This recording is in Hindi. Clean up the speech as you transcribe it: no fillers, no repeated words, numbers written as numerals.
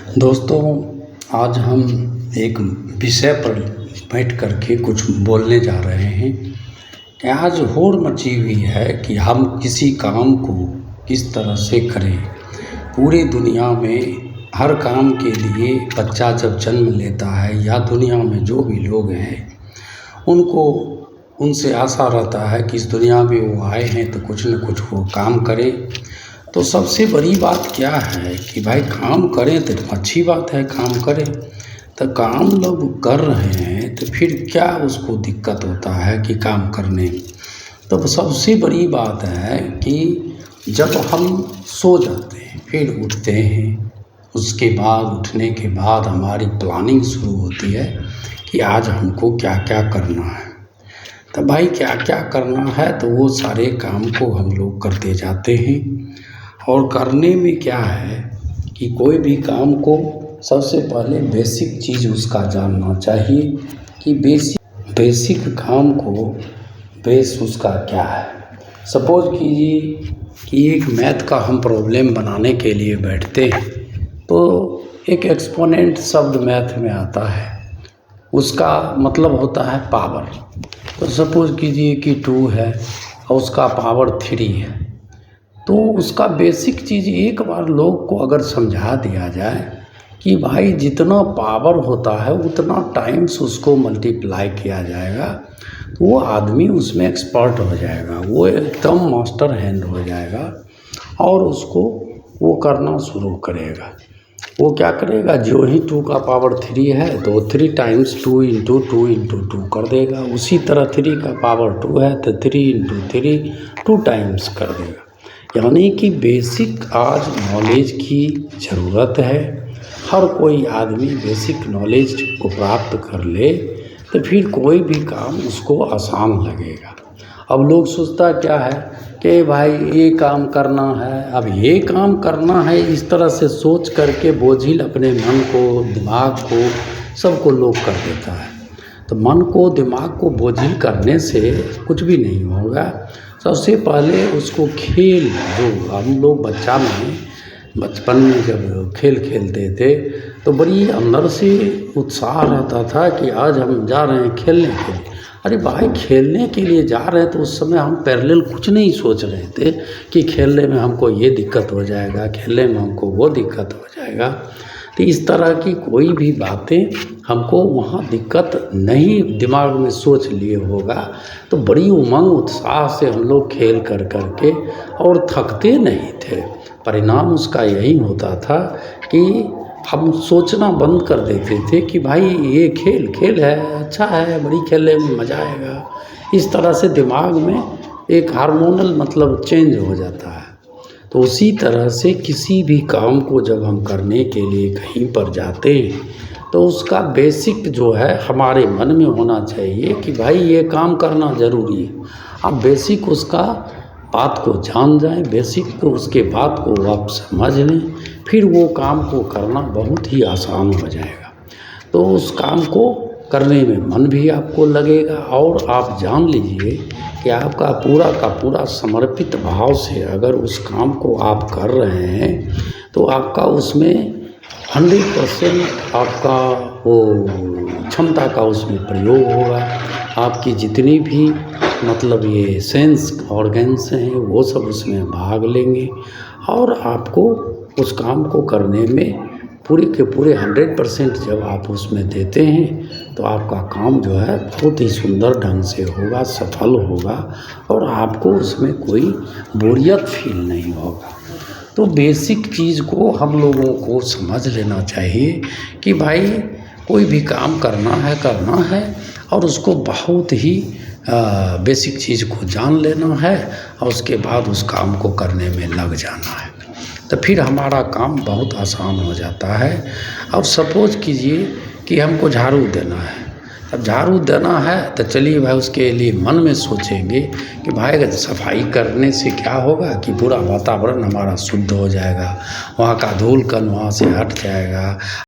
दोस्तों, आज हम एक विषय पर बैठ कर के कुछ बोलने जा रहे हैं कि आज होड़ मची हुई है कि हम किसी काम को किस तरह से करें। पूरी दुनिया में हर काम के लिए बच्चा जब जन्म लेता है या दुनिया में जो भी लोग हैं उनसे आशा रहता है कि इस दुनिया में वो आए हैं तो कुछ न कुछ वो काम करें। तो सबसे बड़ी बात क्या है कि भाई काम करें तो अच्छी बात है, काम करें। तो काम लोग कर रहे हैं तो फिर क्या उसको दिक्कत होता है कि काम करने। तो सबसे बड़ी बात है कि जब हम सो जाते हैं फिर उठते हैं, उसके बाद उठने के बाद हमारी प्लानिंग शुरू होती है कि आज हमको क्या क्या करना है। तो भाई क्या क्या करना है तो वो सारे काम को हम लोग करते जाते हैं। और करने में क्या है कि कोई भी काम को सबसे पहले बेसिक चीज़ उसका जानना चाहिए कि बेसिक काम को बेस उसका क्या है। सपोज कीजिए कि एक मैथ का हम प्रॉब्लम बनाने के लिए बैठते हैं तो एक एक्सपोनेंट शब्द मैथ में आता है, उसका मतलब होता है पावर। तो सपोज कीजिए कि 2 है और उसका पावर 3 है। तो उसका बेसिक चीज़ एक बार लोग को अगर समझा दिया जाए कि भाई जितना पावर होता है उतना टाइम्स उसको मल्टीप्लाई किया जाएगा तो वो आदमी उसमें एक्सपर्ट हो जाएगा, वो एकदम मास्टर हैंड हो जाएगा और उसको वो करना शुरू करेगा। वो क्या करेगा, जो ही 2 का पावर 3 है तो 3 टाइम्स 2 इंटू 2 इंटू 2 कर देगा। उसी तरह 3 का पावर 2 है तो 3 इंटू 3 2 टाइम्स कर देगा। यानी कि बेसिक आज नॉलेज की ज़रूरत है। हर कोई आदमी बेसिक नॉलेज को प्राप्त कर ले तो फिर कोई भी काम उसको आसान लगेगा। अब लोग सोचता क्या है कि भाई ये काम करना है, अब ये काम करना है, इस तरह से सोच करके बोझिल अपने मन को दिमाग को सबको लोग कर देता है। तो मन को दिमाग को बोझिल करने से कुछ भी नहीं होगा। सबसे पहले उसको खेल, जो हम लोग बचपन में जब खेल खेलते थे तो बड़ी अंदर से उत्साह रहता था कि आज हम जा रहे हैं खेलने के लिए। अरे भाई, खेलने के लिए जा रहे हैं तो उस समय हम पैरेलल कुछ नहीं सोच रहे थे कि खेलने में हमको ये दिक्कत हो जाएगा, खेलने में हमको वो दिक्कत हो जाएगा। तो इस तरह की कोई भी बातें हमको वहाँ दिक्कत नहीं दिमाग में सोच लिए होगा। तो बड़ी उमंग उत्साह से हम लोग खेल कर के और थकते नहीं थे। परिणाम उसका यही होता था कि हम सोचना बंद कर देते थे कि भाई ये खेल है, अच्छा है, बड़ी खेलने में मज़ा आएगा। इस तरह से दिमाग में एक हार्मोनल मतलब चेंज हो जाता है। तो उसी तरह से किसी भी काम को जब हम करने के लिए कहीं पर जाते हैं तो उसका बेसिक जो है हमारे मन में होना चाहिए कि भाई ये काम करना ज़रूरी है। अब बेसिक उसका बात को जान जाएं, बेसिक को उसके बात को आप समझ लें, फिर वो काम को करना बहुत ही आसान हो जाएगा। तो उस काम को करने में मन भी आपको लगेगा और आप जान लीजिए कि आपका पूरा का पूरा समर्पित भाव से अगर उस काम को आप कर रहे हैं तो आपका उसमें 100% आपका वो क्षमता का उसमें प्रयोग होगा। आपकी जितनी भी मतलब ये सेंस ऑर्गन्स हैं वो सब उसमें भाग लेंगे और आपको उस काम को करने में पूरे के पूरे 100% जब आप उसमें देते हैं तो आपका काम जो है बहुत ही सुंदर ढंग से होगा, सफल होगा और आपको उसमें कोई बोरियत फील नहीं होगा। तो बेसिक चीज़ को हम लोगों को समझ लेना चाहिए कि भाई कोई भी काम करना है और उसको बहुत ही बेसिक चीज़ को जान लेना है और उसके बाद उस काम को करने में लग जाना है। तो फिर हमारा काम बहुत आसान हो जाता है। अब सपोज कीजिए कि हमको झाड़ू देना है। अब झाड़ू देना है तो चलिए भाई उसके लिए मन में सोचेंगे कि भाई सफाई करने से क्या होगा कि पूरा वातावरण हमारा शुद्ध हो जाएगा, वहाँ का धूल कण वहाँ से हट जाएगा।